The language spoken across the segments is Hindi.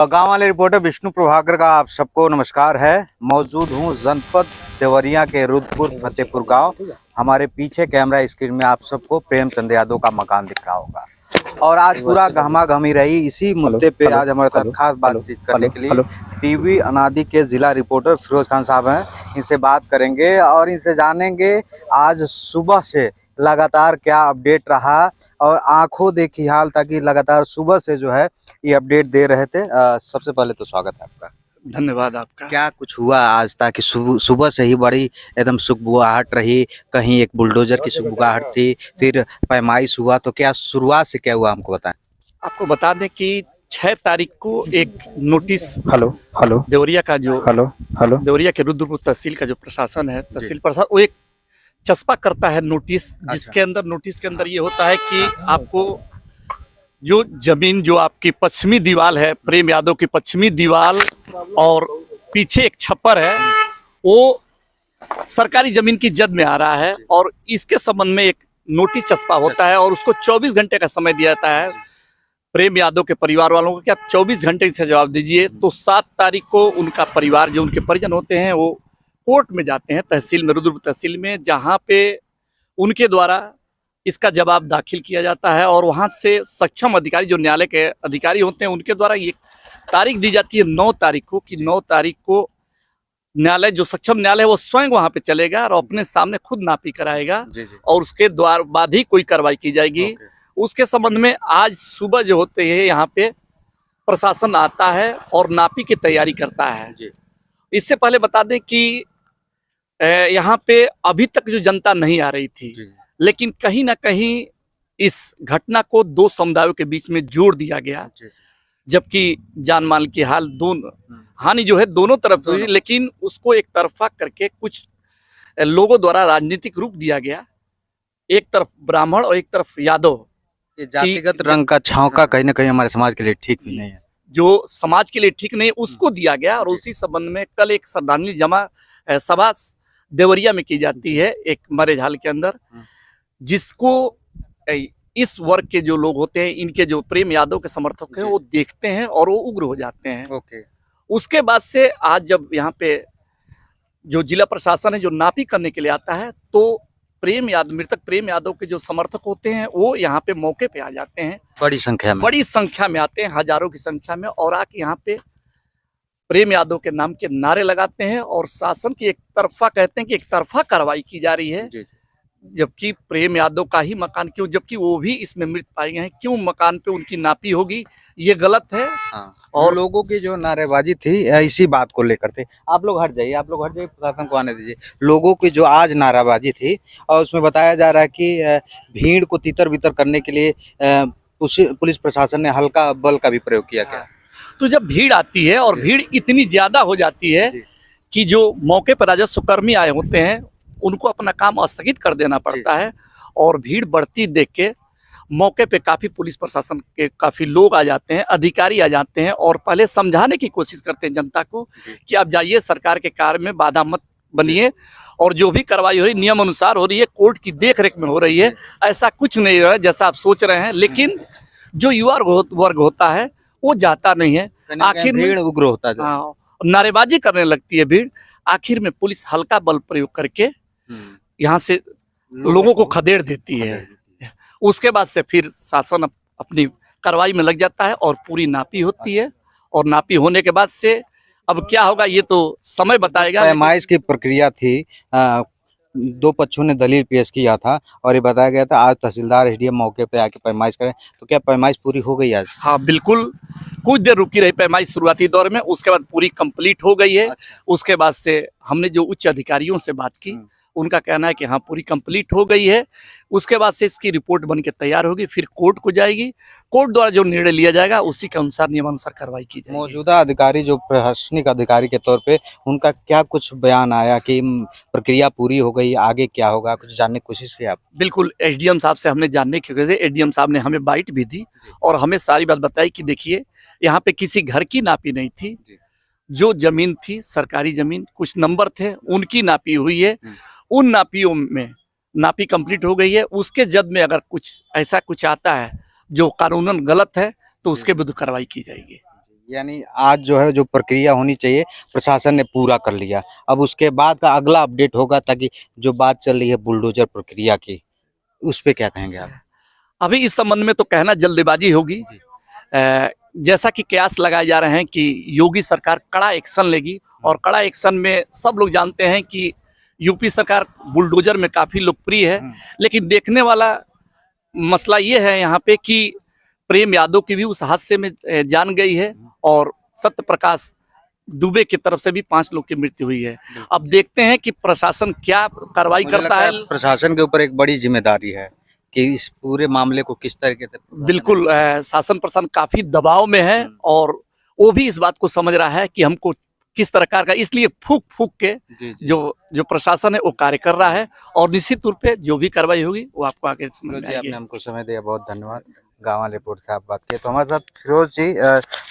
गांव वाले रिपोर्टर विष्णु प्रभाकर का आप सबको नमस्कार है। मौजूद हूं जनपद देवरिया के रुद्रपुर फतेहपुर गांव। हमारे पीछे कैमरा स्क्रीन में आप सबको प्रेमचंद यादव का मकान दिख रहा होगा और आज पूरा गहमा गहमी रही। इसी मुद्दे पे आज हमारे साथ खास बातचीत करने के लिए टीवी अनादि के जिला रिपोर्टर फिरोज खान साहब हैं। इनसे बात करेंगे और इनसे जानेंगे आज सुबह से लगातार क्या अपडेट रहा और आंखों देखी हाल ताकि लगातार सुबह से जो है ये अपडेट दे रहे थे। सबसे पहले तो स्वागत है आपका। धन्यवाद आपका। क्या कुछ हुआ आज ताकि सुबह से ही बड़ी एकदम सुखबुगाहट रही, कहीं एक बुलडोजर की सुखबुगाहट थी, फिर पैमाइश हुआ, तो क्या शुरुआत से क्या हुआ हमको बताएं। आपको बता दें कि 6 तारीख को एक नोटिस हेलो देवरिया का जो हेलो देवरिया के रुद्रपुर तहसील का जो प्रशासन है, तहसील प्रशासन, वो एक चस्पा करता है नोटिस, जिसके अंदर नोटिस के अंदर ये होता है कि आपको जो जमीन जो आपकी पश्चिमी दीवार है, प्रेम यादव की पश्चिमी दीवार और पीछे एक छप्पर है, वो सरकारी जमीन की जद में आ रहा है और इसके संबंध में एक नोटिस चस्पा होता है और उसको 24 घंटे का समय दिया जाता है प्रेम यादव के परिवार वालों को कि आप 24 घंटे से जवाब दीजिए। तो 7 तारीख को उनका परिवार, जो उनके परिजन होते हैं, वो कोर्ट में जाते हैं, तहसील में, रुद्रपुर तहसील में, जहाँ पे उनके द्वारा इसका जवाब दाखिल किया जाता है और वहाँ से सक्षम अधिकारी, जो न्यायालय के अधिकारी होते हैं, उनके द्वारा ये तारीख दी जाती है 9 तारीख को कि 9 तारीख को न्यायालय, जो सक्षम न्यायालय है, वो स्वयं वहाँ पे चलेगा और अपने सामने खुद नापी कराएगा और उसके द्वारा बाद ही कोई कार्रवाई की जाएगी। उसके संबंध में आज सुबह जो होते हैं यहाँ पे प्रशासन आता है और नापी की तैयारी करता है। इससे पहले बता दें कि यहाँ पे अभी तक जो जनता नहीं आ रही थी, लेकिन कहीं ना कहीं इस घटना को 2 समुदायों के बीच में जोड़ दिया गया, जबकि जान माल की हानि जो है दोनों तरफ हुई, लेकिन उसको एक तरफा करके कुछ लोगों द्वारा राजनीतिक रूप दिया गया। एक तरफ ब्राह्मण और एक तरफ यादव। ये जातिगत रंग का छांवका कहीं ना कहीं हमारे समाज के लिए ठीक भी नहीं है, जो समाज के लिए ठीक नहीं, उसको दिया गया। और उसी संबंध में कल एक श्रद्धांजलि सभा देवरिया में की जाती है, एक मैरिज हॉल के अंदर, जिसको इस वर्ग के जो लोग होते हैं, इनके जो प्रेम यादव के समर्थक हैं, वो देखते हैं और वो उग्र हो जाते हैं। उसके बाद से आज जब यहाँ पे जो जिला प्रशासन है, जो नापी करने के लिए आता है, तो मृतक प्रेम यादव के जो समर्थक होते हैं, वो यहाँ पे मौके पे आ जाते हैं, बड़ी संख्या में आते हैं, हजारों की संख्या में, और आके यहाँ पे प्रेम यादव के नाम के नारे लगाते हैं और शासन की एक तरफा, कहते हैं कि एक तरफा कार्रवाई की जा रही है। जबकि प्रेम यादव का ही मकान क्यों, जबकि वो भी इसमें मृत पाए गए हैं, क्यों मकान पे उनकी नापी होगी, ये गलत है। और लोगों की जो नारेबाजी थी इसी बात को लेकर थे। आप लोग हट जाइए, प्रशासन को आने दीजिए। लोगों की जो आज नारेबाजी थी और उसमें बताया जा रहा है कि भीड़ को तितर बितर करने के लिए पुलिस प्रशासन ने हल्का बल का भी प्रयोग किया गया। तो जब भीड़ आती है और भीड़ इतनी ज्यादा हो जाती है कि जो मौके पर राजस्व कर्मी आए होते हैं, उनको अपना काम स्थगित कर देना पड़ता है और भीड़ बढ़ती देख के मौके पे काफी पुलिस प्रशासन के काफी लोग आ जाते हैं, अधिकारी आ जाते हैं और पहले समझाने की कोशिश करते हैं जनता को कि आप जाइए, सरकार के कार्य में बाधा मत बनिए, और जो भी कार्रवाई हो रही नियम अनुसार हो रही है, कोर्ट की देखरेख में हो रही है, ऐसा कुछ नहीं हो रहा है जैसा आप सोच रहे हैं। लेकिन जो युवा वर्ग होता है वो जाता नहीं है, आखिर भीड़ उग्र होता है, नारेबाजी करने लगती है भीड़। आखिर में पुलिस हल्का बल प्रयोग करके यहाँ से लोगों को खदेड़ देती है। उसके बाद से फिर शासन अपनी कार्रवाई में लग जाता है और पूरी नापी होती है, और नापी होने के बाद से अब क्या होगा ये तो समय बताएगा। पैमाइश की प्रक्रिया थी, 2 पक्षों ने दलील पेश किया था और ये बताया गया था आज तहसीलदार एसडीएम मौके पे आके पैमाइश करें। तो क्या पैमाइश पूरी हो गई आज? हाँ बिल्कुल, कुछ देर रुकी रही पैमाइश शुरुआती दौर में, उसके बाद पूरी कंप्लीट हो गई है। उसके बाद से हमने जो उच्च अधिकारियों से बात की, उनका कहना है कि हाँ पूरी कंप्लीट हो गई है। उसके बाद से इसकी रिपोर्ट बन के तैयार होगी, फिर कोर्ट को जाएगी, कोर्ट द्वारा जो निर्णय लिया जाएगा उसी के अनुसार नियमानुसार कार्रवाई की जाएगी। मौजूदा अधिकारी जो प्रशासनिक अधिकारी के तौर पे, उनका क्या कुछ बयान आया कि प्रक्रिया पूरी हो गई, आगे क्या होगा, कुछ जानने की कोशिश की आप? बिल्कुल, एसडीएम साहब से हमने जानने की वजह से एसडीएम साहब ने हमें बाइट भी दी और हमें सारी बात बताई कि देखिए यहाँ पे किसी घर की नापी नहीं थी, जो जमीन थी सरकारी जमीन, कुछ नंबर थे, उनकी नापी हुई है। उन नापियों में नापी कंप्लीट हो गई है। उसके जद में अगर कुछ ऐसा कुछ आता है जो कानूनन गलत है तो उसके विरुद्ध कार्रवाई की जाएगी। यानी आज जो है जो प्रक्रिया होनी चाहिए प्रशासन ने पूरा कर लिया। अब उसके बाद का अगला अपडेट होगा, ताकि जो बात चल रही है बुलडोजर प्रक्रिया की, उस पे क्या कहेंगे आप? अभी इस संबंध में तो कहना जल्दबाजी होगी। जी। जैसा कि कयास लगाए जा रहे हैं कि योगी सरकार कड़ा एक्शन लेगी, और कड़ा एक्शन में सब लोग जानते हैं कि यूपी सरकार बुलडोजर में काफ़ी लोकप्रिय है। लेकिन देखने वाला मसला ये है यहाँ पे कि प्रेम यादव की भी उस हादसे में जान गई है, और सत्य प्रकाश दुबे की तरफ से भी 5 लोग की मृत्यु हुई है। अब देखते हैं कि प्रशासन क्या कार्रवाई मुझे करता लगता है। प्रशासन के ऊपर एक बड़ी जिम्मेदारी है कि इस पूरे मामले को किस तरीके से बिल्कुल शासन प्रशासन काफी दबाव में है, और वो भी इस बात को समझ रहा है कि हमको किस प्रकार का, इसलिए फूक फूक के जी, जी। जो प्रशासन है वो कार्य कर रहा है, और निश्चित रूप पे जो भी कार्रवाई होगी वो आपको आगे समझ में फिरोज जी, आपने आएगी। हमको समय दिया, बहुत धन्यवाद। गांव रिपोर्ट से आप बात किए। तो हमारे साथ फिरोज जी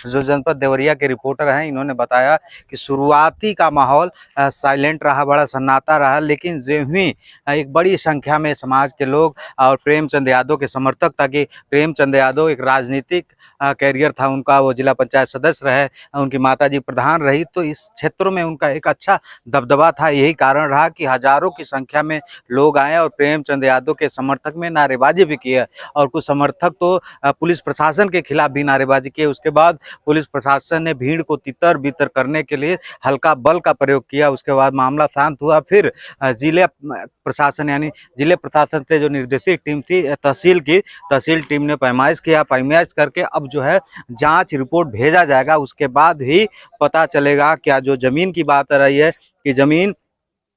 जो जनपद देवरिया के रिपोर्टर हैं, इन्होंने बताया कि शुरुआती का माहौल साइलेंट रहा, बड़ा सन्नाटा रहा, लेकिन जो ही एक बड़ी संख्या में समाज के लोग और प्रेमचंद यादव के समर्थक, ताकि प्रेमचंद यादव एक राजनीतिक कैरियर था उनका, वो जिला पंचायत सदस्य रहे, उनकी माताजी प्रधान रही, तो इस क्षेत्रों में उनका एक अच्छा दबदबा था। यही कारण रहा कि हजारों की संख्या में लोग आए और प्रेमचंद यादव के समर्थक में नारेबाजी भी की है, और कुछ समर्थक तो पुलिस प्रशासन के खिलाफ भी नारेबाजी किए। उसके बाद पुलिस प्रशासन ने भीड़ को तितर बितर करने के लिए हल्का बल का प्रयोग किया। उसके बाद मामला शांत हुआ। फिर जिले प्रशासन यानी जिले प्रशासन से जो निर्देशित टीम थी तहसील टीम ने पैमाइश किया। पैमाइश करके अब जो है जांच रिपोर्ट भेजा जाएगा। उसके बाद ही पता चलेगा क्या जो जमीन की बात आ रही है कि जमीन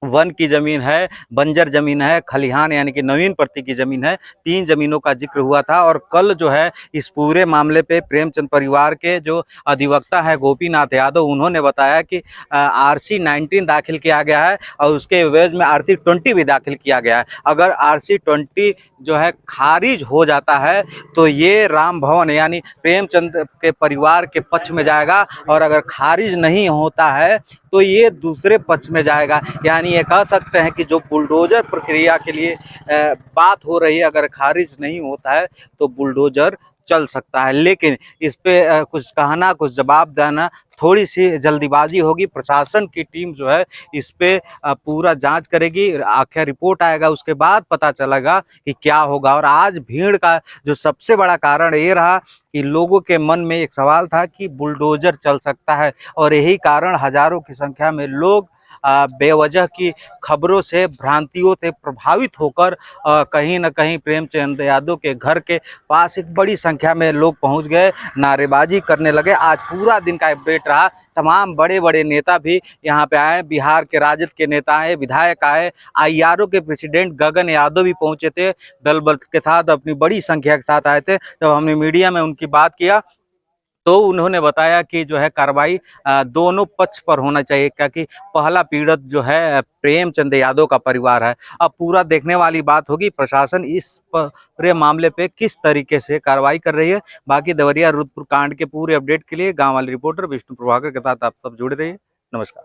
वन की जमीन है, बंजर जमीन है, खलिहान यानी कि नवीन प्रति की जमीन है। 3 जमीनों का जिक्र हुआ था। और कल जो है इस पूरे मामले पे प्रेमचंद परिवार के जो अधिवक्ता है गोपीनाथ यादव, उन्होंने बताया कि RC 19 दाखिल किया गया है, और उसके एवज में RC 20 भी दाखिल किया गया है। अगर RC 20 जो है खारिज हो जाता है तो ये राम भवन यानी प्रेमचंद के परिवार के पक्ष में जाएगा, और अगर खारिज नहीं होता है तो ये दूसरे पक्ष में जाएगा। यानी ये कह सकते हैं कि जो बुलडोजर प्रक्रिया के लिए बात हो रही है, अगर खारिज नहीं होता है तो बुलडोजर चल सकता है। लेकिन इस पे कुछ कहना, कुछ जवाब देना, थोड़ी सी जल्दीबाजी होगी। प्रशासन की टीम जो है इस पे पूरा जांच करेगी, आखिर रिपोर्ट आएगा, उसके बाद पता चलेगा कि क्या होगा। और आज भीड़ का जो सबसे बड़ा कारण ये रहा कि लोगों के मन में एक सवाल था कि बुलडोजर चल सकता है, और यही कारण हजारों की संख्या में लोग बेवजह की खबरों से, भ्रांतियों से प्रभावित होकर कहीं न कहीं प्रेमचंद यादव के घर के पास एक बड़ी संख्या में लोग पहुंच गए, नारेबाजी करने लगे। आज पूरा दिन का अपडेट रहा। तमाम बड़े बड़े नेता भी यहाँ पे आए, बिहार के राजद के नेता आए, विधायक आए, IRO के प्रेसिडेंट गगन यादव भी पहुंचे थे, दल बल के साथ अपनी बड़ी संख्या के साथ आए थे। जब हमने मीडिया में उनकी बात किया तो उन्होंने बताया कि जो है कार्रवाई दोनों पक्ष पर होना चाहिए, क्योंकि पहला पीड़ित जो है प्रेमचंद यादव का परिवार है। अब पूरा देखने वाली बात होगी प्रशासन इस पूरे मामले पे किस तरीके से कार्रवाई कर रही है। बाकी देवरिया रुद्रपुर कांड के पूरे अपडेट के लिए गांव वाले रिपोर्टर विष्णु प्रभाकर के साथ आप सब जुड़े रहिए। नमस्कार।